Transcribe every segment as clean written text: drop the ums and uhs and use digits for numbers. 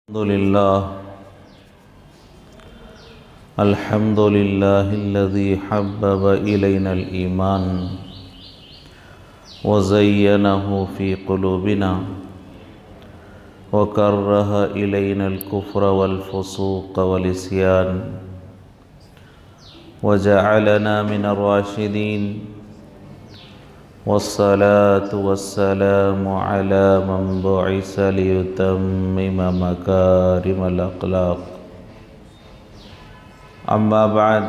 अल्हम्दुलिल्लाहिल्लज़ी हब्बब इलैनल ईमान व ज़य्यनहु फ़ी क़ुलूबिना व कररह इलैनल कुफ़्र वल फ़ुसूक़ वल इस्यान व जअलना मिनर राशिदीन वस्सलातु वस्सलामु अला मन बुइस लियुतम्मिम मकारिमल अख़लाक़। अम्मा बाद,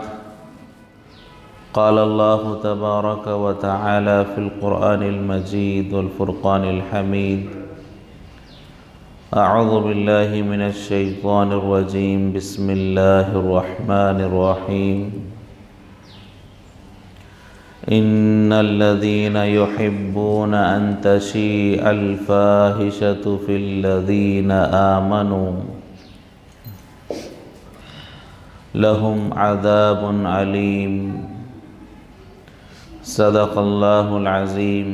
क़ाल अल्लाहु तबारक व तआला फ़िल क़ुरआनिल मजीद वल फ़ुरक़ानिल हमीद। अऊज़ु बिल्लाहि मिनश शैतानिर रजीम। बिस्मिल्लाहिर रहमानिर रहीम। इन्नल्लज़ीना युहिब्बूना अन तशीअल फ़ाहिशतु फ़िल्लज़ीना आमनू लहुम अज़ाबुन अलीम। सदक़ल्लाहुल अज़ीम।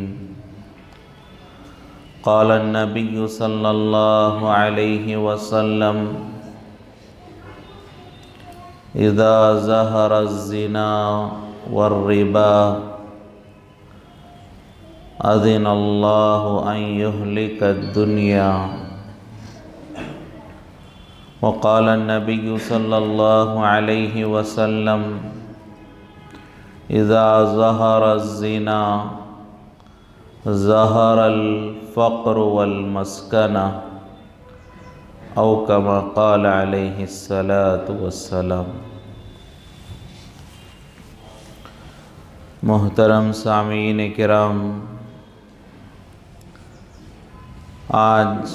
क़ाल अन्नबिय्यु सल्लल्लाहु अलैहि वसल्लम इज़ा ज़हरा ज़िना वर्रिबा अज़िनल्लाहु अन युहलिका दुनिया। वक़ाल अन्नबिय्यु सल्लल्लाहु अलैहि वसल्लम इज़ा ज़हरा ज़िना ज़हरल फ़क़्रु वल मस्कना औ कमा क़ाल अलैहिस्सलातु वस्सलाम। मोहतरम सामीन किराम, आज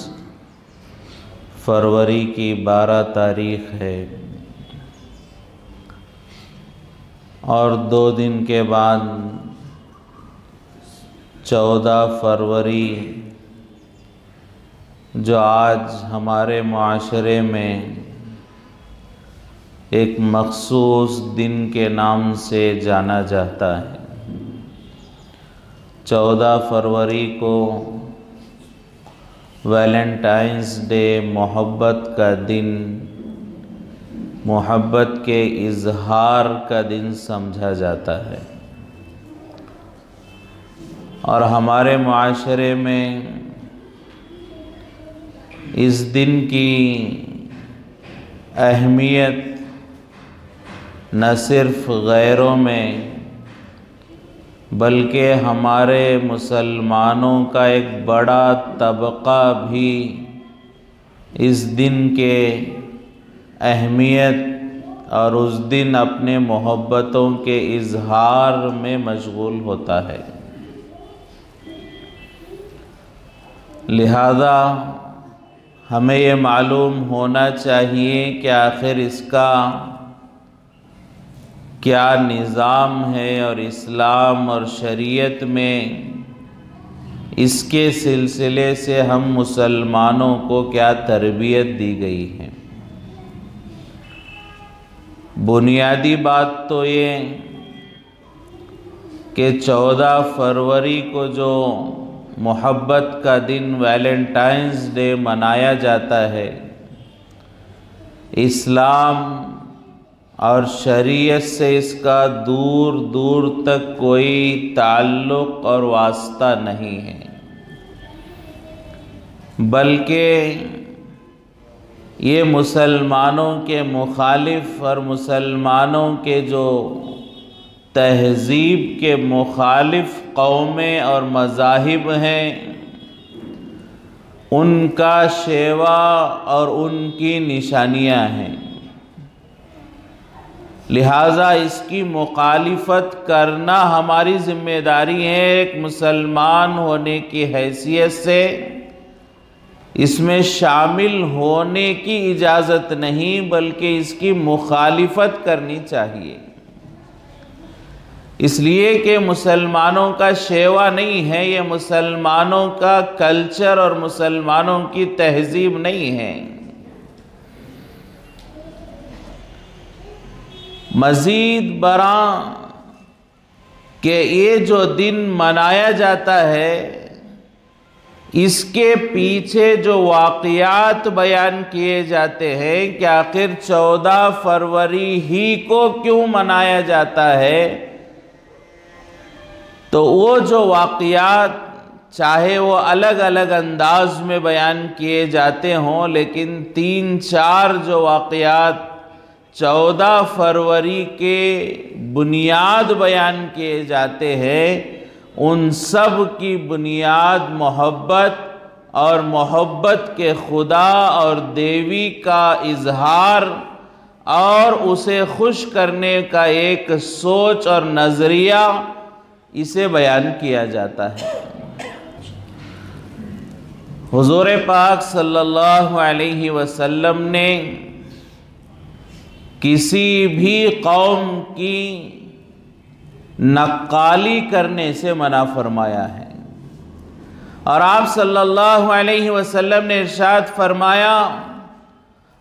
फरवरी की 12 तारीख़ है और 2 दिन के बाद 14 फरवरी, जो आज हमारे मुआशरे में एक मख़सूस दिन के नाम से जाना जाता है। 14 फरवरी को वैलेंटाइंस डे, मोहब्बत का दिन, मोहब्बत के इजहार का दिन समझा जाता है और हमारे मुआशरे में इस दिन की अहमियत न सिर्फ गैरों में बल्कि हमारे मुसलमानों का एक बड़ा तबका भी इस दिन के अहमियत और उस दिन अपने मोहब्बतों के इजहार में मशगूल होता है। लिहाजा हमें ये मालूम होना चाहिए कि आखिर इसका क्या निज़ाम है और इस्लाम और शरीयत में इसके सिलसिले से हम मुसलमानों को क्या तरबियत दी गई है। बुनियादी बात तो ये कि 14 फरवरी को जो मोहब्बत का दिन वैलेंटाइंस डे मनाया जाता है, इस्लाम और शरीयत से इसका दूर दूर तक कोई ताल्लुक़ और वास्ता नहीं है, बल्कि ये मुसलमानों के मुखालिफ और मुसलमानों के जो तहज़ीब के मुखालिफ कौमें और मज़ाहिब हैं, उनका शेवा और उनकी निशानियां हैं। लिहाजा इसकी मुखालिफत करना हमारी ज़िम्मेदारी है। एक मुसलमान होने की हैसियत से इसमें शामिल होने की इजाज़त नहीं, बल्कि इसकी मुखालिफत करनी चाहिए। इसलिए कि मुसलमानों का शेवा नहीं है, ये मुसलमानों का कल्चर और मुसलमानों की तहज़ीब नहीं है। मज़ीद बरा कि ये जो दिन मनाया जाता है, इसके पीछे जो वाक़यात बयान किए जाते हैं कि आखिर 14 फरवरी ही को क्यों मनाया जाता है, तो वो जो वाक़यात चाहे वो अलग अलग अंदाज में बयान किए जाते हों, लेकिन 3-4 जो वाक़यात 14 फरवरी के बुनियाद बयान किए जाते हैं, उन सब की बुनियाद मोहब्बत और मोहब्बत के खुदा और देवी का इजहार और उसे खुश करने का एक सोच और नज़रिया, इसे बयान किया जाता है। हुज़ूर पाक सल्लल्लाहु अलैहि वसल्लम ने किसी भी कौम की नक्काली करने से मना फरमाया है, और आप सल्लल्लाहु अलैहि वसल्लम ने इरशाद फरमाया,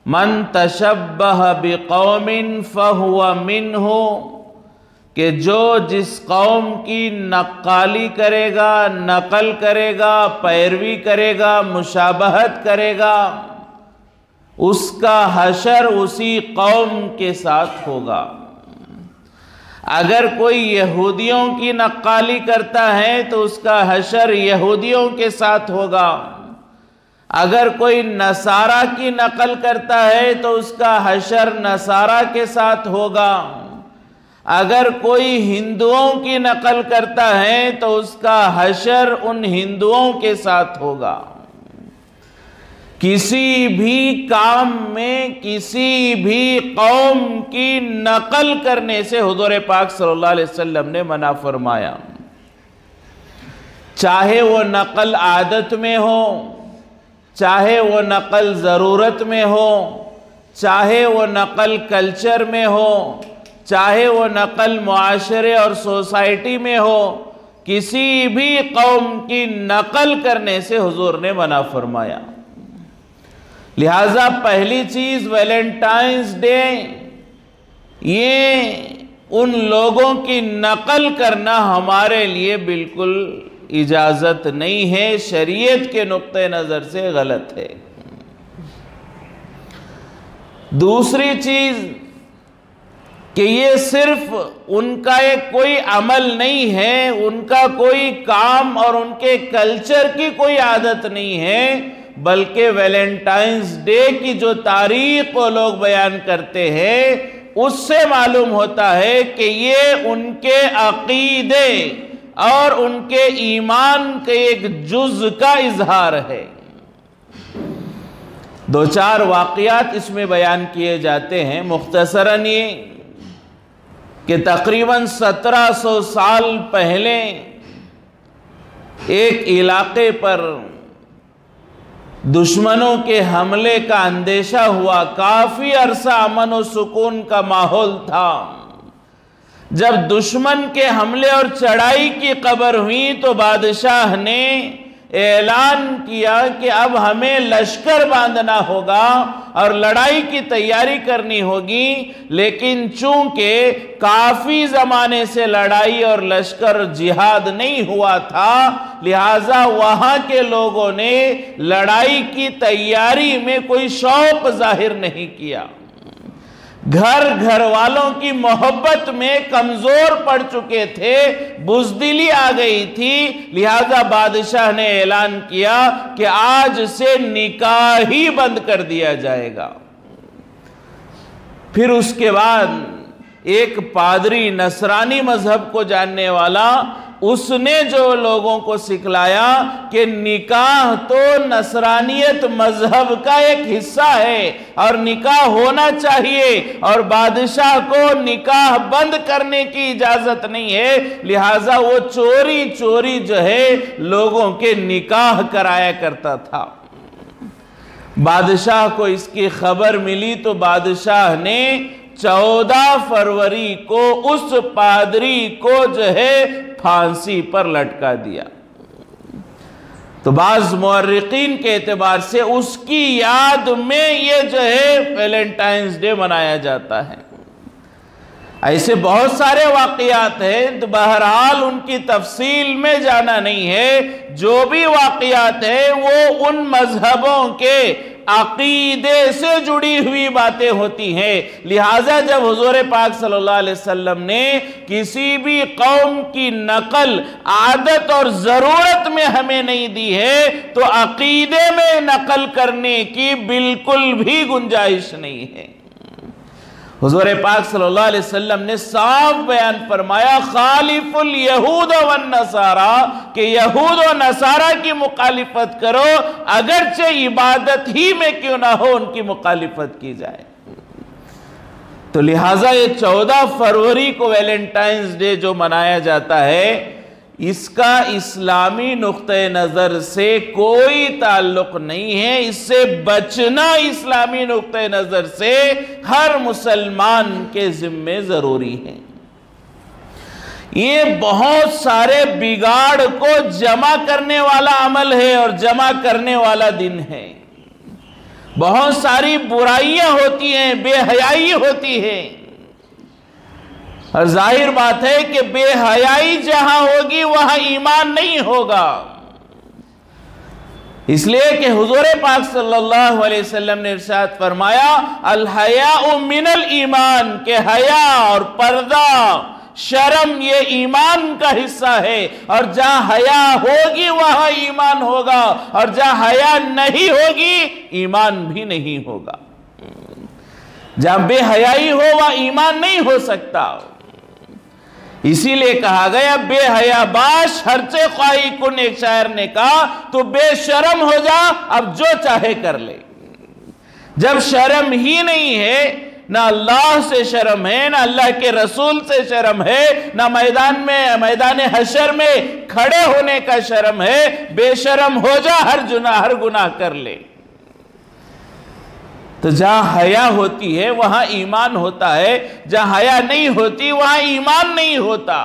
मन तशब्बह बिकौमिन फहुवा मिन्हु, कि जो जिस कौम की नक्काली करेगा, नकल करेगा, पैरवी करेगा, मुशाबहत करेगा, उसका हशर उसी कौम के साथ होगा। अगर कोई यहूदियों की नक्काली करता है तो उसका हशर यहूदियों के साथ होगा। अगर कोई नसारा की नकल करता है तो उसका हशर नसारा के साथ होगा। अगर कोई हिंदुओं की नकल करता है तो उसका हशर उन हिंदुओं के साथ होगा। किसी भी काम में किसी भी कौम की नकल करने से हुज़ूर पाक सल्लल्लाहु अलैहि वसल्लम ने मना फरमाया, चाहे वो नकल आदत में हो, चाहे वो नकल ज़रूरत में हो, चाहे वो नकल कल्चर में हो, चाहे वो नकल मुआशरे और सोसाइटी में हो, किसी भी कौम की नकल करने से हुजूर ने मना फरमाया। लिहाजा पहली चीज वैलेंटाइंस डे, ये उन लोगों की नकल करना हमारे लिए बिल्कुल इजाजत नहीं है, शरीयत के नुक्ते नजर से गलत है। दूसरी चीज कि ये सिर्फ उनका एक कोई अमल नहीं है, उनका कोई काम और उनके कल्चर की कोई आदत नहीं है, बल्कि वैलेंटाइंस डे की जो तारीख वो लोग बयान करते हैं उससे मालूम होता है कि ये उनके अकीदे और उनके ईमान के एक जुज का इजहार है। 2-4 वाक़यात इसमें बयान किए जाते हैं। मुख्तसरन ये कि तकरीबन 1700 साल पहले एक इलाके पर दुश्मनों के हमले का अंदेशा हुआ। काफी अरसा अमन और सुकून का माहौल था। जब दुश्मन के हमले और चढ़ाई की खबर हुई तो बादशाह ने ऐलान किया कि अब हमें लश्कर बांधना होगा और लड़ाई की तैयारी करनी होगी। लेकिन चूंकि काफी जमाने से लड़ाई और लश्कर जिहाद नहीं हुआ था, लिहाजा वहां के लोगों ने लड़ाई की तैयारी में कोई शौक जाहिर नहीं किया। घर वालों की मोहब्बत में कमजोर पड़ चुके थे, बुज़दिली आ गई थी। लिहाजा बादशाह ने ऐलान किया कि आज से निकाह ही बंद कर दिया जाएगा। फिर उसके बाद एक पादरी, नसरानी मजहब को जानने वाला, उसने जो लोगों को सिखलाया कि निकाह तो नसरानियत मजहब का एक हिस्सा है और निकाह होना चाहिए और बादशाह को निकाह बंद करने की इजाजत नहीं है। लिहाजा वो चोरी चोरी जो है लोगों के निकाह कराया करता था। बादशाह को इसकी खबर मिली तो बादशाह ने 14 फरवरी को उस पादरी को जो है फांसी पर लटका दिया। तो बाज मुअर्रिखीन के एतबार से उसकी याद में ये जो है वैलेंटाइंस डे मनाया जाता है। ऐसे बहुत सारे वाक़यात हैं, तो बहरहाल उनकी तफसील में जाना नहीं है। जो भी वाक़यात है वो उन मजहबों के अकीदे से जुड़ी हुई बातें होती हैं। लिहाजा जब हुजूर पाक सल्लल्लाहु अलैहि वसल्लम ने किसी भी कौम की नकल आदत और ज़रूरत में हमें नहीं दी है, तो अकीदे में नकल करने की बिल्कुल भी गुंजाइश नहीं है। हुजूर पाक सल्लल्लाहु अलैहि वसल्लम ने साफ बयान फरमाया, खालिफुल यहूद वन नसारा, कि यहूद और नसारा की मुखालिफत करो, अगरचे इबादत ही में क्यों ना हो उनकी मुखालिफत की जाए। तो लिहाजा ये 14 फरवरी को वैलेंटाइंस डे जो मनाया जाता है, इसका इस्लामी नुक्ते नज़र से कोई ताल्लुक नहीं है। इससे बचना इस्लामी नुक्ते नज़र से हर मुसलमान के जिम्मे ज़रूरी है। ये बहुत सारे बिगाड़ को जमा करने वाला अमल है और जमा करने वाला दिन है। बहुत सारी बुराइयां होती हैं, बेहयाई होती है, और जाहिर बात है कि बेहयाई जहां होगी वहां ईमान नहीं होगा। इसलिए कि हुजूर पाक सल्लल्लाहु अलैहि वसल्लम ने इरशाद फरमाया, अल हयाउ मिनल ईमान, के हया और पर्दा, शर्म ये ईमान का हिस्सा है। और जहां हया होगी वहां ईमान होगा, और जहां हया नहीं होगी ईमान भी नहीं होगा। जहां बेहयाई हो वहां ईमान नहीं हो सकता। इसीलिए कहा गया, बेहया बाश हरचे ख्वाही कुन, एक शायर ने कहा, तो बेशरम हो जा, अब जो चाहे कर ले। जब शर्म ही नहीं है, ना अल्लाह से शर्म है, ना अल्लाह के रसूल से शर्म है, ना मैदान हशर में खड़े होने का शर्म है, बेशरम हो जा, हर गुनाह कर ले। तो जहां हया होती है वहां ईमान होता है, जहां हया नहीं होती वहां ईमान नहीं होता।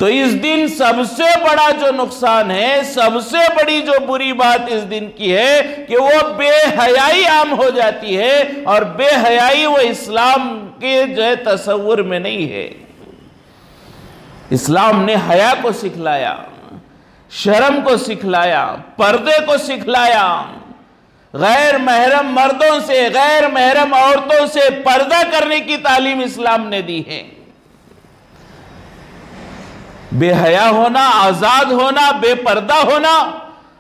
तो इस दिन सबसे बड़ा जो नुकसान है, सबसे बड़ी जो बुरी बात इस दिन की है कि वो बेहयाई आम हो जाती है, और बेहयाई वो इस्लाम के जो है तसव्वुर में नहीं है। इस्लाम ने हया को सिखलाया, शर्म को सिखलाया, पर्दे को सिखलाया। गैर महरम मर्दों से, गैर महरम औरतों से पर्दा करने की तालीम इस्लाम ने दी है। बेहया होना, आजाद होना, बेपर्दा होना,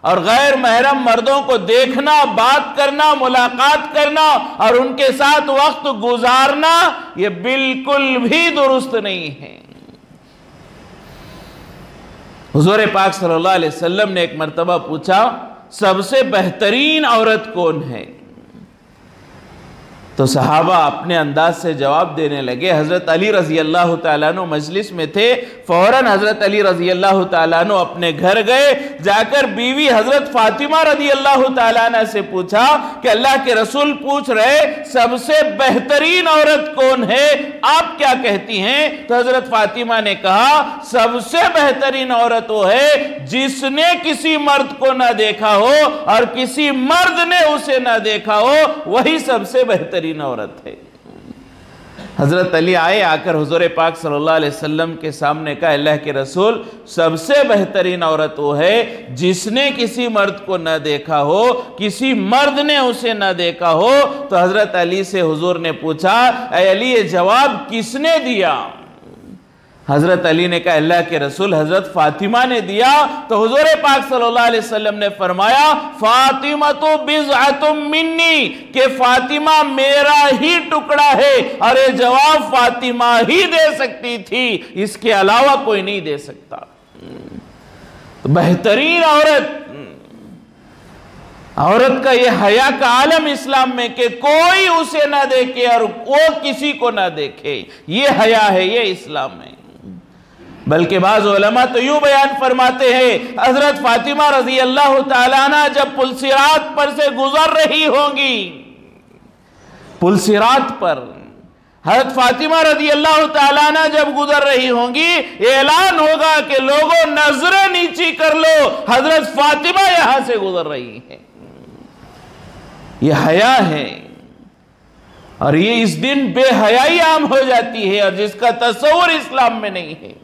और गैर महरम मर्दों को देखना, बात करना, मुलाकात करना और उनके साथ वक्त गुजारना, यह बिल्कुल भी दुरुस्त नहीं है। हुजूर पाक सल्लल्लाहु अलैहि वसल्लम ने एक मर्तबा पूछा, सबसे बेहतरीन औरत कौन है? तो सहाबा अपने अंदाज से जवाब देने लगे। हजरत अली रजी अल्लाह तआला अन्हु मजलिस में थे। फौरन हजरत अली रजी अल्लाह तआला अन्हु अपने घर गए, जाकर बीवी हजरत फातिमा रजी अल्लाह तआला अन्हा से पूछा कि अल्लाह के रसूल पूछ रहे, सबसे बेहतरीन औरत कौन है, आप क्या कहती हैं? तो हजरत फातिमा ने कहा, सबसे बेहतरीन औरत वो है जिसने किसी मर्द को ना देखा हो और किसी मर्द ने उसे ना देखा हो, वही सबसे बेहतरीन औरत है। हजरत अली आए, आकर हुजूर पाक सल्लल्लाहु अलैहि वसल्लम के सामने कहा, अल्लाह के रसूल, सबसे बेहतरीन औरत वो है जिसने किसी मर्द को न देखा हो, किसी मर्द ने उसे न देखा हो। तो हजरत अली से हुजूर ने पूछा, ऐ अली, ये जवाब किसने दिया? हजरत अली ने कहा, अल्लाह के रसूल, हजरत फातिमा ने दिया। तो हुजूर पाक सल्लल्लाहु अलैहि वसल्लम ने फरमाया, फातिमा तो बिज़अतुम मिन्नी, के फातिमा मेरा ही टुकड़ा है, और ये जवाब फातिमा ही दे सकती थी, इसके अलावा कोई नहीं दे सकता। तो बेहतरीन औरत का ये हया का आलम इस्लाम में कि कोई उसे ना देखे और वो किसी को ना देखे, ये हया है, ये इस्लाम है। बल्कि बाज़ उलमा तो यूं बयान फरमाते हैं, हजरत फातिमा रजी अल्लाह तआला अन्हा जब पुलसिरात पर से गुजर रही होंगी, पुलसिरात पर हजरत फातिमा रजी अल्लाह तआला अन्हा जब गुजर रही होंगी, ऐलान होगा कि लोगों नजरें नीची कर लो, हजरत फातिमा यहां से गुजर रही है। यह हया है। और ये इस दिन बेहयाई आम हो जाती है और जिसका तस्वुर इस्लाम में नहीं है।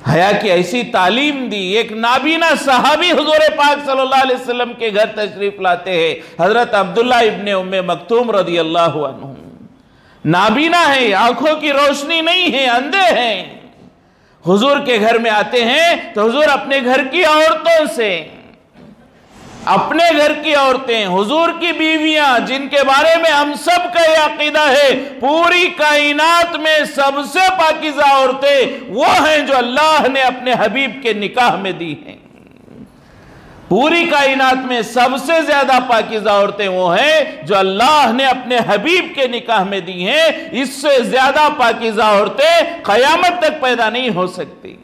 हया की ऐसी तालीम दी। एक नाबीना सहाबी हुजूर पाक सल्लल्लाहु अलैहि वसल्लम के घर तशरीफ लाते हैं, हजरत अब्दुल्ला इब्ने उम्मे मक्तूम रदियल्लाहु अन्हु। नाबीना है, आंखों की रोशनी नहीं है, अंधे हैं। हुजूर के घर में आते हैं तो हुजूर अपने घर की औरतों से, अपने घर की औरतें, हुजूर की बीवियां, जिनके बारे में हम सब का ये अकीदा है पूरी कायनात में सबसे पाकीज़ा औरतें वो हैं जो अल्लाह ने अपने हबीब के निकाह में दी हैं। पूरी कायनात में सबसे ज्यादा पाकीज़ा औरतें वो हैं जो अल्लाह ने अपने हबीब के निकाह में दी हैं। इससे ज्यादा पाकीज़ा औरतें क़यामत तक पैदा नहीं हो सकती।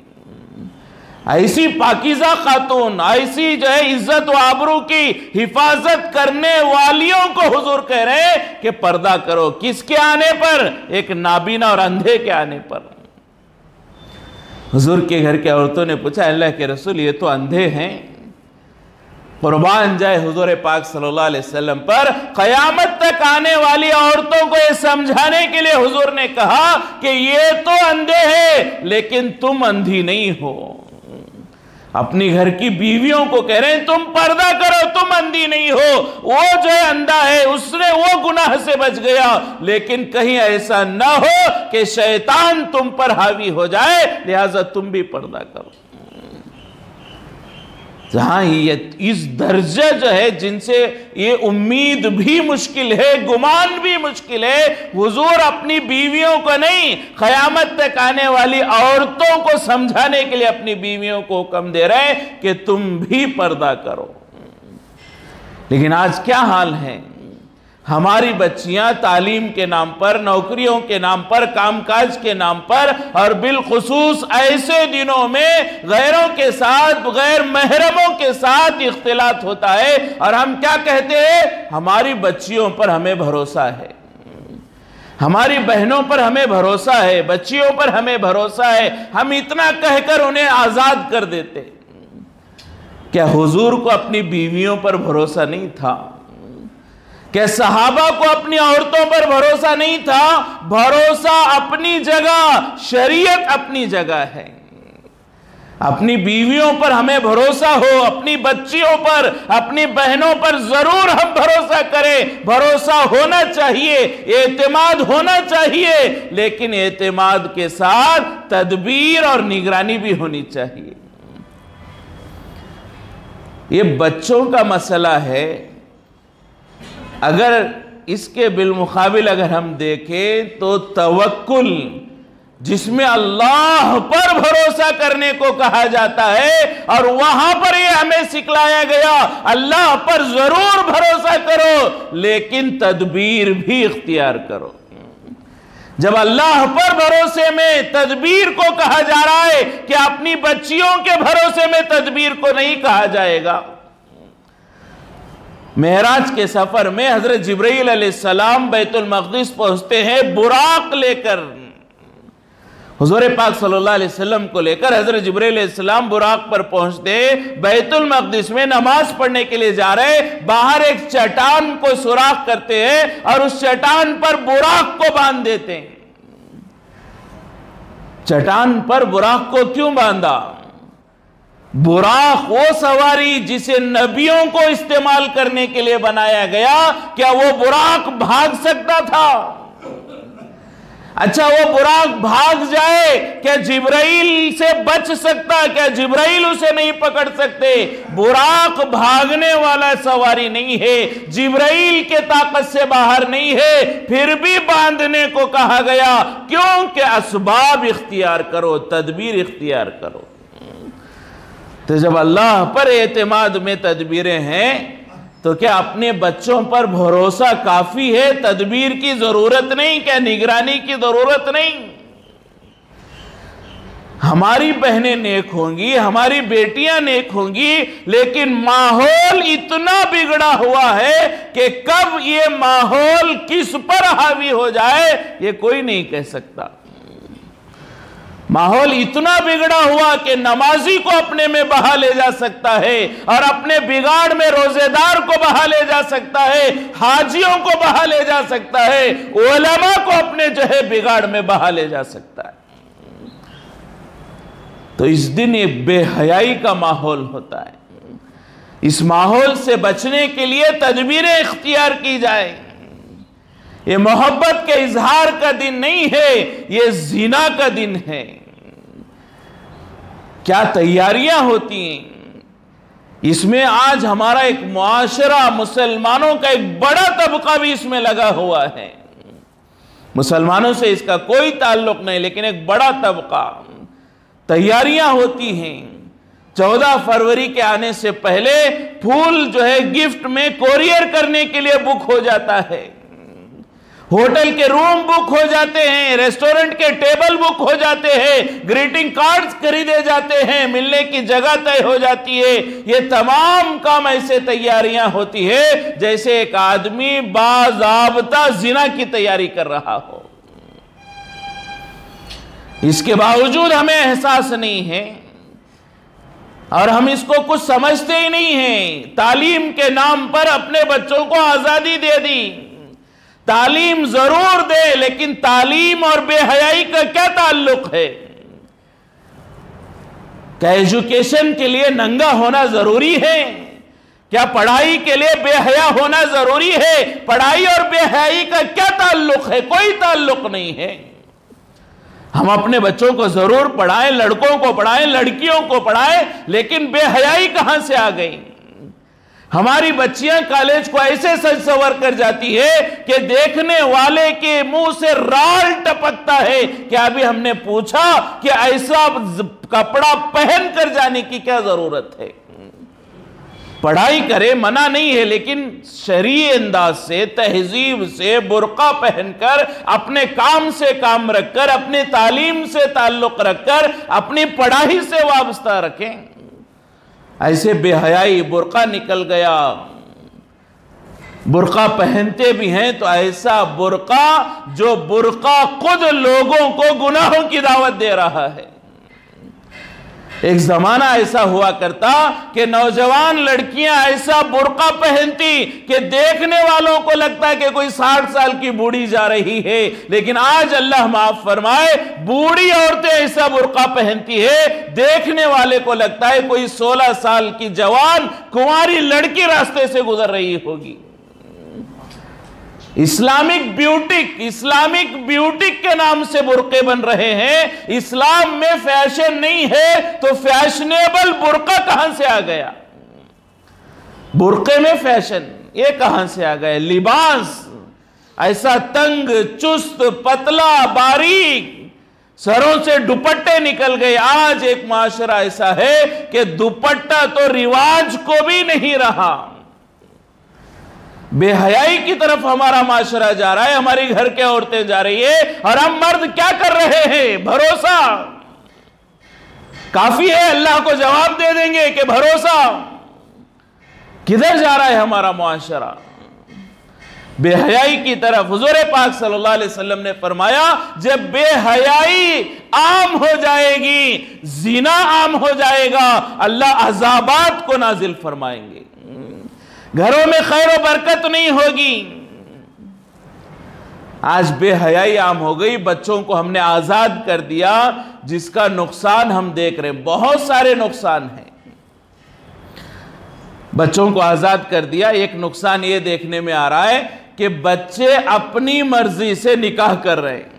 ऐसी पाकीज़ा खातून, ऐसी जो है इज्जत व आबरू की हिफाजत करने वालियों को हुजूर कह रहे हैं कि पर्दा करो। किसके आने पर? एक नाबीना और अंधे के आने पर। हुजूर के घर के औरतों ने पूछा, अल्लाह के रसूल ये तो अंधे हैं। कुर्बान जाए हुजूर पाक सल्लल्लाहु अलैहि वसल्लम पर क़यामत तक आने वाली औरतों को यह समझाने के लिए हुजूर ने कहा कि ये तो अंधे हैं लेकिन तुम अंधी नहीं हो। अपनी घर की बीवियों को कह रहे हैं तुम पर्दा करो, तुम अंधी नहीं हो। वो जो है अंधा है, उसने वो गुनाह से बच गया, लेकिन कहीं ऐसा ना हो कि शैतान तुम पर हावी हो जाए, लिहाजा तुम भी पर्दा करो। जहां ये इस दर्जे जो है जिनसे ये उम्मीद भी मुश्किल है, गुमान भी मुश्किल है, हुजूर अपनी बीवियों को नहीं क़यामत तक आने वाली औरतों को समझाने के लिए अपनी बीवियों को हुक्म दे रहे हैं कि तुम भी पर्दा करो। लेकिन आज क्या हाल है? हमारी बच्चियां तालीम के नाम पर, नौकरियों के नाम पर, कामकाज के नाम पर और बिलखुसूस ऐसे दिनों में गैरों के साथ, गैर महरमों के साथ इख्तिलात होता है और हम क्या कहते हैं? हमारी बच्चियों पर हमें भरोसा है, हमारी बहनों पर हमें भरोसा है, बच्चियों पर हमें भरोसा है। हम इतना कहकर उन्हें आजाद कर देते। क्या हुजूर को अपनी बीवियों पर भरोसा नहीं था? क्या सहाबा को अपनी औरतों पर भरोसा नहीं था? भरोसा अपनी जगह, शरीयत अपनी जगह है। अपनी बीवियों पर हमें भरोसा हो, अपनी बच्चियों पर, अपनी बहनों पर जरूर हम भरोसा करें। भरोसा होना चाहिए, एतमाद होना चाहिए, लेकिन एतमाद के साथ तदबीर और निगरानी भी होनी चाहिए। ये बच्चों का मसला है। अगर इसके बिलमुकाबिल अगर हम देखें तो तवक्कुल, जिसमें अल्लाह पर भरोसा करने को कहा जाता है, और वहां पर ये हमें सिखलाया गया अल्लाह पर जरूर भरोसा करो लेकिन तदबीर भी इख्तियार करो। जब अल्लाह पर भरोसे में तदबीर को कहा जा रहा है कि अपनी बच्चियों के भरोसे में तदबीर को नहीं कहा जाएगा। मेहराज के सफर में हजरत जिब्राइल अलैहिस्सलाम बैतुल मक़दिस पहुंचते हैं बुराक लेकर। हुजूर पाक सल्लल्लाहु अलैहि वसल्लम को लेकर हजरत जिब्राइल अलैहिस्सलाम बुराक पर पहुंचते हैं। बैतुल मक़दिस में नमाज पढ़ने के लिए जा रहे, बाहर एक चट्टान को सुराख करते हैं और उस चट्टान पर बुराक को बांध देते हैं। चट्टान पर बुराक को क्यों बांधा? बुराक वो सवारी जिसे नबियों को इस्तेमाल करने के लिए बनाया गया, क्या वो बुराक भाग सकता था? अच्छा, वो बुराक भाग जाए, क्या जिब्राइल से बच सकता? क्या जिब्राइल उसे नहीं पकड़ सकते? बुराक भागने वाला सवारी नहीं है, जिब्राइल के ताकत से बाहर नहीं है, फिर भी बांधने को कहा गया। क्यों? कि असबाब इख्तियार करो, तदबीर इख्तियार करो। तो जब अल्लाह पर एतमाद में तदबीरें हैं तो क्या अपने बच्चों पर भरोसा काफी है? तदबीर की जरूरत नहीं? क्या निगरानी की जरूरत नहीं? हमारी बहनें नेक होंगी, हमारी बेटियां नेक होंगी, लेकिन माहौल इतना बिगड़ा हुआ है कि कब ये माहौल किस पर हावी हो जाए ये कोई नहीं कह सकता। माहौल इतना बिगड़ा हुआ कि नमाजी को अपने में बहा ले जा सकता है और अपने बिगाड़ में रोजेदार को बहा ले जा सकता है, हाजियों को बहा ले जा सकता है, उलमा को अपने जो है बिगाड़ में बहा ले जा सकता है। तो इस दिन ये बेहयाई का माहौल होता है। इस माहौल से बचने के लिए तदबीरें इख्तियार की जाए। ये मोहब्बत के इजहार का दिन नहीं है, ये जिना का दिन है। क्या तैयारियां होती हैं इसमें। आज हमारा एक मुआशरा, मुसलमानों का एक बड़ा तबका भी इसमें लगा हुआ है। मुसलमानों से इसका कोई ताल्लुक नहीं, लेकिन एक बड़ा तबका। तैयारियां होती हैं। 14 फरवरी के आने से पहले फूल जो है गिफ्ट में कोरियर करने के लिए बुक हो जाता है, होटल के रूम बुक हो जाते हैं, रेस्टोरेंट के टेबल बुक हो जाते हैं, ग्रीटिंग कार्ड्स खरीदे जाते हैं, मिलने की जगह तय हो जाती है। ये तमाम काम ऐसे तैयारियां होती है जैसे एक आदमी बाज़ाब्ता जिना की तैयारी कर रहा हो। इसके बावजूद हमें एहसास नहीं है और हम इसको कुछ समझते ही नहीं हैं। तालीम के नाम पर अपने बच्चों को आजादी दे दी। तालीम जरूर दे, लेकिन तालीम और बेहयाई का क्या ताल्लुक है? क्या एजुकेशन के लिए नंगा होना जरूरी है? क्या पढ़ाई के लिए बेहया होना जरूरी है? पढ़ाई और बेहयाई का क्या ताल्लुक है? कोई ताल्लुक नहीं है। हम अपने बच्चों को जरूर पढ़ाएं, लड़कों को पढ़ाएं, लड़कियों को पढ़ाएं, लेकिन बेहयाई कहां से आ गई? हमारी बच्चियां कॉलेज को ऐसे सज सवर कर जाती है कि देखने वाले के मुंह से राल टपकता है। क्या अभी हमने पूछा कि ऐसा कपड़ा पहन कर जाने की क्या जरूरत है? पढ़ाई करे, मना नहीं है, लेकिन शरीय अंदाज से, तहजीब से, बुर्का पहनकर, अपने काम से काम रखकर, अपनी तालीम से ताल्लुक रखकर, अपनी पढ़ाई से वाबस्ता रखें। ऐसे बेहयाई, बुर्का निकल गया, बुर्का पहनते भी हैं तो ऐसा बुर्का जो बुर्का खुद लोगों को गुनाहों की दावत दे रहा है। एक जमाना ऐसा हुआ करता कि नौजवान लड़कियां ऐसा बुर्का पहनती कि देखने वालों को लगता है कि कोई 60 साल की बूढ़ी जा रही है, लेकिन आज अल्लाह माफ फरमाए, बूढ़ी औरतें ऐसा बुर्का पहनती है, देखने वाले को लगता है कोई 16 साल की जवान कुंवारी लड़की रास्ते से गुजर रही होगी। इस्लामिक ब्यूटी के नाम से बुर्के बन रहे हैं। इस्लाम में फैशन नहीं है तो फैशनेबल बुर्का कहां से आ गया? बुर्के में फैशन ये कहां से आ गया? लिबास ऐसा तंग, चुस्त, पतला, बारीक, सरों से दुपट्टे निकल गए। आज एक माशरा ऐसा है कि दुपट्टा तो रिवाज को भी नहीं रहा। बेहयाई की तरफ हमारा माशरा जा रहा है, हमारी घर के औरतें जा रही है, और हम मर्द क्या कर रहे हैं? भरोसा काफी है, अल्लाह को जवाब दे देंगे कि भरोसा। किधर जा रहा है हमारा मुआशरा? बेहयाई की तरफ। हुजूर पाक सल्लल्लाहु अलैहि वसल्लम ने फरमाया, जब बेहयाई आम हो जाएगी, जिना आम हो जाएगा, अल्लाह अजाबात को नाजिल फरमाएंगे, घरों में खैर और बरकत नहीं होगी। आज बेहयाई आम हो गई, बच्चों को हमने आजाद कर दिया, जिसका नुकसान हम देख रहे हैं। बहुत सारे नुकसान हैं। बच्चों को आजाद कर दिया, एक नुकसान ये देखने में आ रहा है कि बच्चे अपनी मर्जी से निकाह कर रहे हैं।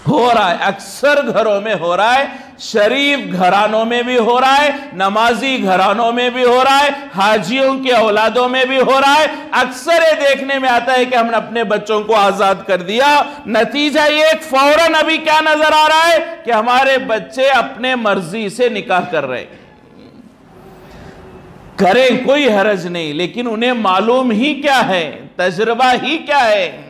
हो रहा है, अक्सर घरों में हो रहा है, शरीफ घरानों में भी हो रहा है, नमाजी घरानों में भी हो रहा है, हाजियों की औलादों में भी हो रहा है। अक्सर ये देखने में आता है कि हमने अपने बच्चों को आजाद कर दिया। नतीजा ये फौरन अभी क्या नजर आ रहा है कि हमारे बच्चे अपने मर्जी से निकाह कर रहे हैं। करें, कोई हरज नहीं, लेकिन उन्हें मालूम ही क्या है, तजुर्बा ही क्या है।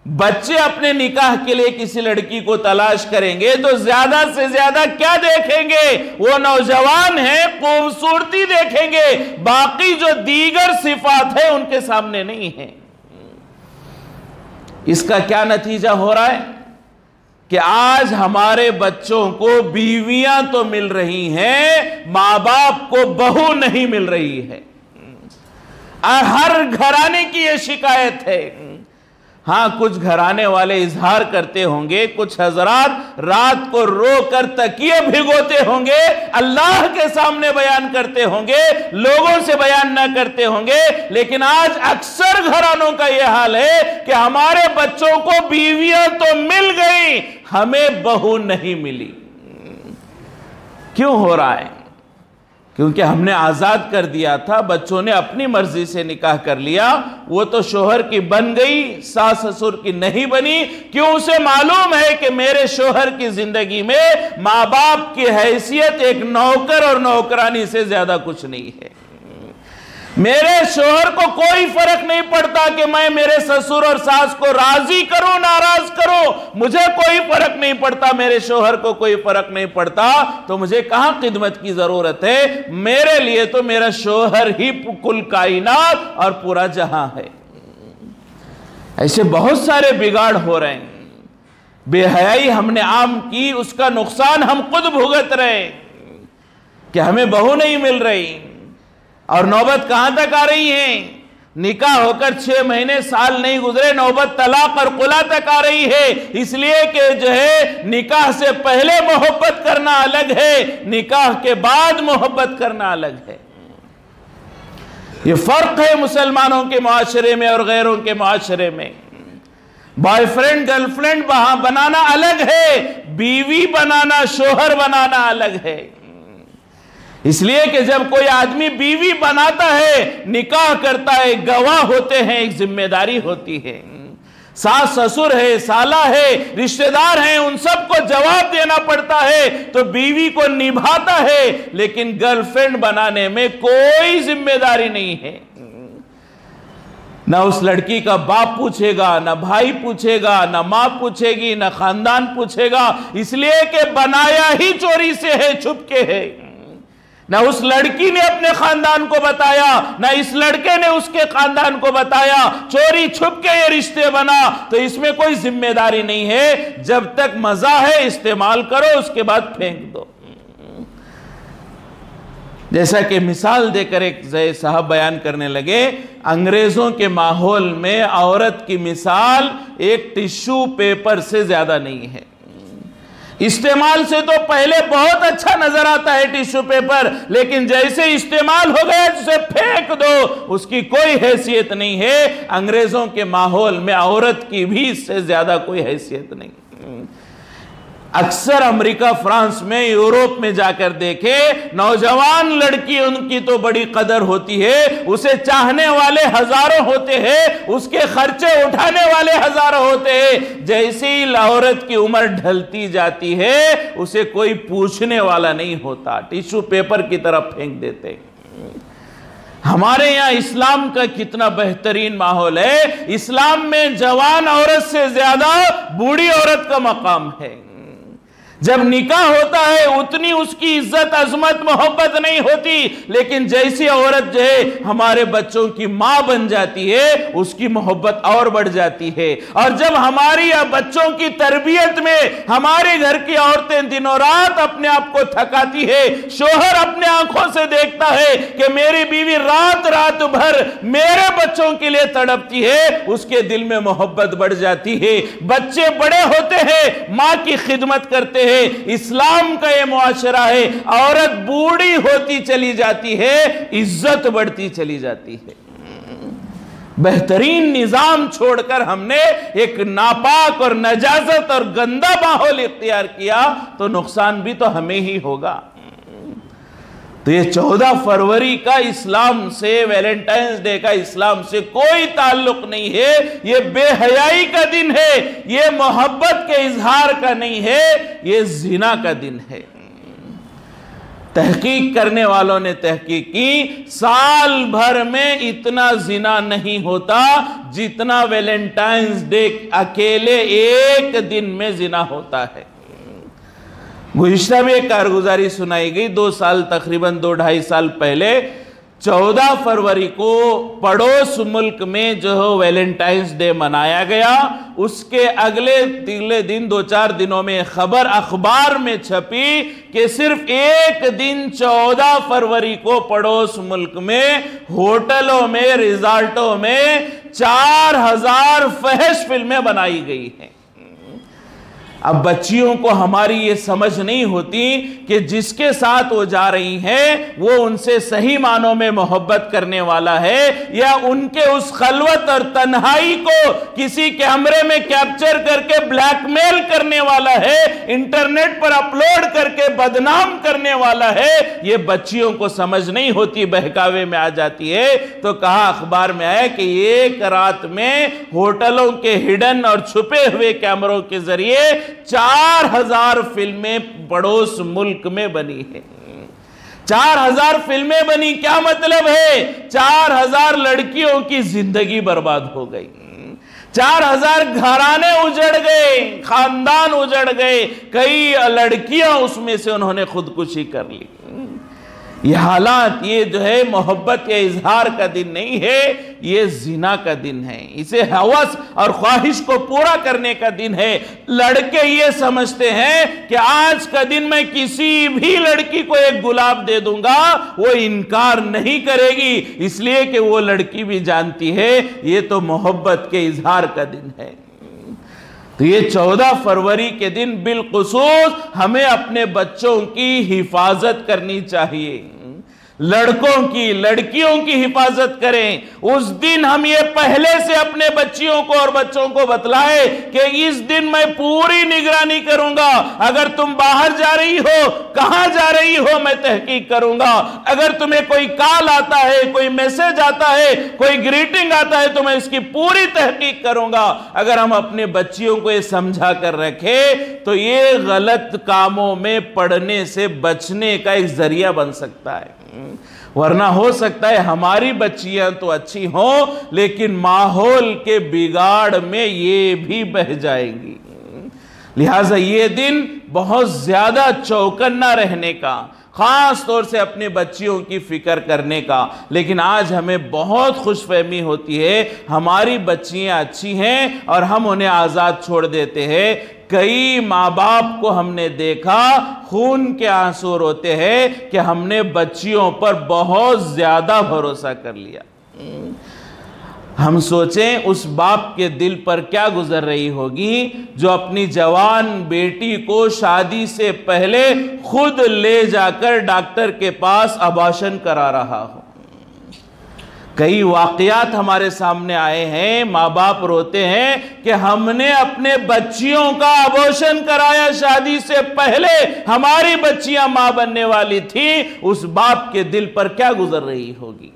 बच्चे अपने निकाह के लिए किसी लड़की को तलाश करेंगे तो ज्यादा से ज्यादा क्या देखेंगे? वो नौजवान है, खूबसूरती देखेंगे, बाकी जो दीगर सिफात है उनके सामने नहीं है। इसका क्या नतीजा हो रहा है? कि आज हमारे बच्चों को बीवियां तो मिल रही हैं, मां बाप को बहू नहीं मिल रही है। और हर घराने की यह शिकायत है। हाँ, कुछ घराने वाले इजहार करते होंगे, कुछ हजरात रात को रो कर तकिए भिगोते होंगे, अल्लाह के सामने बयान करते होंगे, लोगों से बयान ना करते होंगे, लेकिन आज अक्सर घरानों का यह हाल है कि हमारे बच्चों को बीवियां तो मिल गई, हमें बहू नहीं मिली। क्यों हो रहा है? क्योंकि हमने आजाद कर दिया था, बच्चों ने अपनी मर्जी से निकाह कर लिया, वो तो शोहर की बन गई, सास ससुर की नहीं बनी। क्यों? उसे मालूम है कि मेरे शोहर की जिंदगी में मां बाप की हैसियत एक नौकर और नौकरानी से ज्यादा कुछ नहीं है। मेरे शोहर को कोई फर्क नहीं पड़ता कि मैं मेरे ससुर और सास को राजी करूं नाराज करूं, मुझे कोई फर्क नहीं पड़ता, मेरे शोहर को कोई फर्क नहीं पड़ता, तो मुझे कहां खिदमत की जरूरत है? मेरे लिए तो मेरा शोहर ही कुल कायनात और पूरा जहां है। ऐसे बहुत सारे बिगाड़ हो रहे हैं। बेहयाई हमने आम की, उसका नुकसान हम खुद भुगत रहे कि हमें बहू नहीं मिल रही। और नौबत कहां तक आ रही है? निकाह होकर 6 महीने साल नहीं गुजरे, नौबत तलाक और खुला तक आ रही है। इसलिए कि जो है निकाह से पहले मोहब्बत करना अलग है, निकाह के बाद मोहब्बत करना अलग है। ये फर्क है मुसलमानों के मुआशरे में और गैरों के मुआशरे में। बॉयफ्रेंड गर्लफ्रेंड बनाना अलग है, बीवी बनाना शोहर बनाना अलग है। इसलिए कि जब कोई आदमी बीवी बनाता है, निकाह करता है, गवाह होते हैं, एक जिम्मेदारी होती है, सास ससुर है, साला है, रिश्तेदार हैं, उन सबको जवाब देना पड़ता है, तो बीवी को निभाता है। लेकिन गर्लफ्रेंड बनाने में कोई जिम्मेदारी नहीं है। ना उस लड़की का बाप पूछेगा, ना भाई पूछेगा, ना मां पूछेगी, ना खानदान पूछेगा, इसलिए कि बनाया ही चोरी से है, छुप के है। ना उस लड़की ने अपने खानदान को बताया, ना इस लड़के ने उसके खानदान को बताया, चोरी छुप के ये रिश्ते बना। तो इसमें कोई जिम्मेदारी नहीं है। जब तक मजा है इस्तेमाल करो, उसके बाद फेंक दो। जैसा कि मिसाल देकर एक साहब बयान करने लगे, अंग्रेजों के माहौल में औरत की मिसाल एक टिश्यू पेपर से ज्यादा नहीं है। इस्तेमाल से तो पहले बहुत अच्छा नजर आता है टिश्यू पेपर, लेकिन जैसे इस्तेमाल हो गया उसे फेंक दो, उसकी कोई हैसियत नहीं है। अंग्रेजों के माहौल में औरत की भी इससे ज्यादा कोई हैसियत नहीं। अक्सर अमेरिका, फ्रांस में, यूरोप में जाकर देखे, नौजवान लड़की उनकी तो बड़ी कदर होती है, उसे चाहने वाले हजारों होते हैं, उसके खर्चे उठाने वाले हजारों होते हैं। जैसे ही औरत की उम्र ढलती जाती है, उसे कोई पूछने वाला नहीं होता, टिश्यू पेपर की तरफ फेंक देते। हमारे यहां इस्लाम का कितना बेहतरीन माहौल है। इस्लाम में जवान औरत से ज्यादा बूढ़ी औरत का मकाम है। जब निकाह होता है उतनी उसकी इज्जत अजमत मोहब्बत नहीं होती, लेकिन जैसी औरत जो है हमारे बच्चों की मां बन जाती है, उसकी मोहब्बत और बढ़ जाती है। और जब हमारी या बच्चों की तरबियत में हमारे घर की औरतें दिनों रात अपने आप को थकाती है, शोहर अपने आंखों से देखता है कि मेरी बीवी रात रात भर मेरे बच्चों के लिए तड़पती है, उसके दिल में मोहब्बत बढ़ जाती है। बच्चे बड़े होते हैं, मां की खिदमत करते हैं। इस्लाम का यह मुआशरा है, औरत बूढ़ी होती चली जाती है, इज्जत बढ़ती चली जाती है। बेहतरीन निजाम छोड़कर हमने एक नापाक और नजाजत और गंदा माहौल इख्तियार किया, तो नुकसान भी तो हमें ही होगा। तो ये 14 फरवरी का इस्लाम से, वैलेंटाइंस डे का इस्लाम से कोई ताल्लुक नहीं है। ये बेहयाई का दिन है, ये मोहब्बत के इजहार का नहीं है, ये जिना का दिन है। तहकीक करने वालों ने तहकीक की, साल भर में इतना जिना नहीं होता जितना वैलेंटाइंस डे अकेले एक दिन में जिना होता है। गुज़िश्ता में एक कारगुजारी सुनाई गई, 2 साल, तकरीबन 2-2.5 साल पहले 14 फरवरी को पड़ोस मुल्क में जो है वैलेंटाइंस डे मनाया गया। उसके अगले दिन 2-4 दिनों में खबर अखबार में छपी कि सिर्फ एक दिन 14 फरवरी को पड़ोस मुल्क में होटलों में, रिजॉर्टों में 4000 फहश फिल्में बनाई गई हैं। अब बच्चियों को हमारी ये समझ नहीं होती कि जिसके साथ वो जा रही हैं वो उनसे सही मानों में मोहब्बत करने वाला है या उनके उस खलवत और तन्हाई को किसी कैमरे में कैप्चर करके ब्लैकमेल करने वाला है, इंटरनेट पर अपलोड करके बदनाम करने वाला है। ये बच्चियों को समझ नहीं होती, बहकावे में आ जाती है। तो कहा अखबार में आया कि एक रात में होटलों के हिडन और छुपे हुए कैमरों के जरिए 4000 फिल्में पड़ोस मुल्क में बनी है। 4000 फिल्में बनी, क्या मतलब है? 4000 लड़कियों की जिंदगी बर्बाद हो गई, 4000 घराने उजड़ गए, खानदान उजड़ गए, कई लड़कियां उसमें से उन्होंने खुदकुशी कर ली। ये हालात, ये जो है मोहब्बत के इजहार का दिन नहीं है, ये जिना का दिन है। इसे हवस और ख्वाहिश को पूरा करने का दिन है। लड़के ये समझते हैं कि आज का दिन मैं किसी भी लड़की को एक गुलाब दे दूंगा, वो इनकार नहीं करेगी, इसलिए कि वो लड़की भी जानती है ये तो मोहब्बत के इजहार का दिन है। तो ये 14 फरवरी के दिन बिलखुसूस हमें अपने बच्चों की हिफाजत करनी चाहिए। लड़कों की, लड़कियों की हिफाजत करें। उस दिन हम ये पहले से अपने बच्चियों को और बच्चों को बतलाए कि इस दिन मैं पूरी निगरानी करूंगा। अगर तुम बाहर जा रही हो, कहां जा रही हो, मैं तहकीक करूंगा। अगर तुम्हें कोई कॉल आता है, कोई मैसेज आता है, कोई ग्रीटिंग आता है, तो मैं इसकी पूरी तहकीक करूंगा। अगर हम अपने बच्चियों को ये समझा कर रखें तो ये गलत कामों में पड़ने से बचने का एक जरिया बन सकता है। वरना हो सकता है हमारी बच्चियां तो अच्छी हों लेकिन माहौल के बिगाड़ में ये भी बह जाएंगी। लिहाजा ये दिन बहुत ज्यादा चौकन्ना रहने का, खास तौर से अपनी बच्चियों की फिक्र करने का। लेकिन आज हमें बहुत खुशफहमी होती है, हमारी बच्चियां अच्छी हैं और हम उन्हें आज़ाद छोड़ देते हैं। कई माँ बाप को हमने देखा खून के आंसू रोते हैं कि हमने बच्चियों पर बहुत ज्यादा भरोसा कर लिया। हम सोचें उस बाप के दिल पर क्या गुजर रही होगी जो अपनी जवान बेटी को शादी से पहले खुद ले जाकर डॉक्टर के पास अबॉर्शन करा रहा हो। कई वाकयात हमारे सामने आए हैं, माँ बाप रोते हैं कि हमने अपने बच्चियों का अबॉर्शन कराया शादी से पहले, हमारी बच्चियां माँ बनने वाली थी। उस बाप के दिल पर क्या गुजर रही होगी।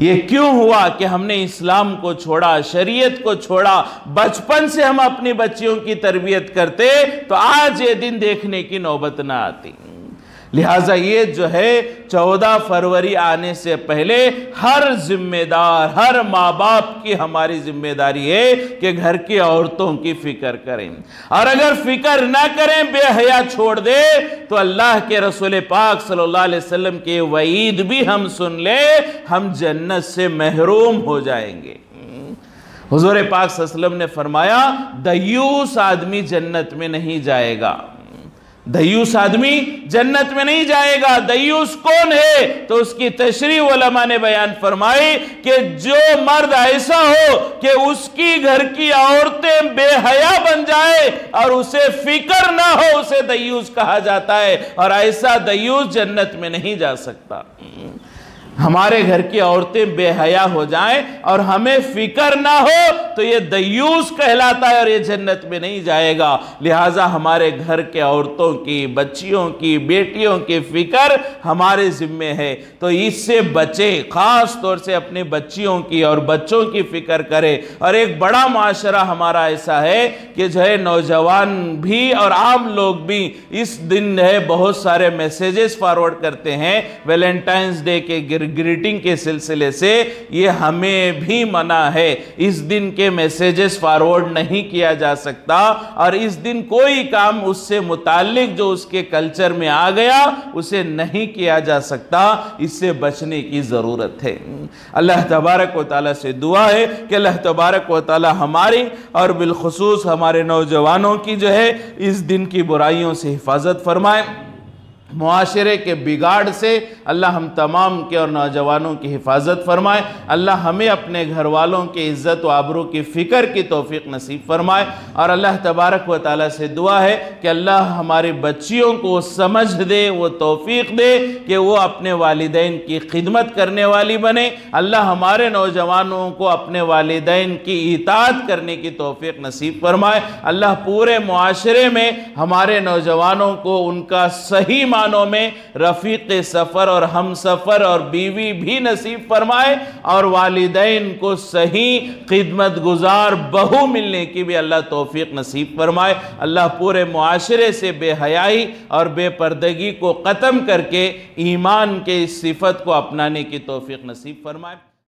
ये क्यों हुआ कि हमने इस्लाम को छोड़ा, शरीयत को छोड़ा, बचपन से हम अपनी बच्चियों की तरबियत करते तो आज ये दिन देखने की नौबत ना आती। लिहाजा ये जो है 14 फरवरी आने से पहले हर जिम्मेदार, हर माँ बाप की हमारी जिम्मेदारी है कि घर की औरतों की फिक्र करें। और अगर फिक्र ना करें, बेहया छोड़ दे, तो अल्लाह के रसूल पाक सल्लल्लाहु अलैहि वसल्लम के वईद भी हम सुन ले, हम जन्नत से महरूम हो जाएंगे। हुजूर पाक सल्लल्लाहु अलैहि वसल्लम ने फरमाया, दयूस आदमी जन्नत में नहीं जाएगा। दयूस आदमी जन्नत में नहीं जाएगा। दयूस कौन है? तो उसकी तशरीह उलमा ने बयान फरमाई कि जो मर्द ऐसा हो कि उसकी घर की औरतें बेहया बन जाए और उसे फिक्र ना हो, उसे दयूस कहा जाता है। और ऐसा दयूस जन्नत में नहीं जा सकता। हमारे घर की औरतें बेहया हो जाएं और हमें फिक्र ना हो तो ये दयूस कहलाता है और ये जन्नत में नहीं जाएगा। लिहाजा हमारे घर के औरतों की, बच्चियों की, बेटियों की फिक्र हमारे जिम्मे है। तो इससे बचे, खास तौर से अपने बच्चियों की और बच्चों की फिक्र करे। और एक बड़ा माशरा हमारा ऐसा है कि जो है नौजवान भी और आम लोग भी इस दिन है बहुत सारे मैसेजेस फॉरवर्ड करते हैं वैलेंटाइंस डे के ग्रीटिंग के सिलसिले से। ये हमें भी मना है। इस दिन के के मैसेजेस फॉरवर्ड नहीं किया जा सकता, और इस दिन कोई काम उससे मुताल्लिक जो उसके कल्चर में आ गया उसे नहीं किया जा सकता। इससे बचने की ज़रूरत है। अल्लाह तबारक व तआला से दुआ है कि अल्लाह तबारक व तआला हमारी और बिलखुसूस हमारे नौजवानों की जो है इस दिन की बुराइयों से हिफाजत फरमाए, मुआशरे के बिगाड़ से अल्लाह हम तमाम के और नौजवानों की हिफाजत फरमाए। अल्लाह हमें अपने घर वालों के इज़्ज़त व आबरू की फ़िक्र की तौफ़ीक नसीब फरमाए। और अल्लाह तबारक व तआला से दुआ है कि अल्लाह हमारी बच्चियों को समझ दे, वो तौफ़ीक दे कि वो अपने वालिदैन की खिदमत करने वाली बने। अल्लाह हमारे नौजवानों को अपने वालिदैन की इताअत करने की तौफ़ीक नसीब फरमाए। अल्लाह पूरे मुआशरे में हमारे नौजवानों को उनका सही मानों में रफ़ीक़ सफ़र और हम सफ़र और बीवी भी नसीब फरमाए, और वालिदैन को सही खिदमत गुजार बहू मिलने की भी अल्लाह तौफ़ीक नसीब फरमाए। अल्लाह पूरे मुआशरे से बेहयाई और बेपर्दगी को ख़त्म करके ईमान के इस सिफत को अपनाने की तौफ़ीक नसीब फरमाए।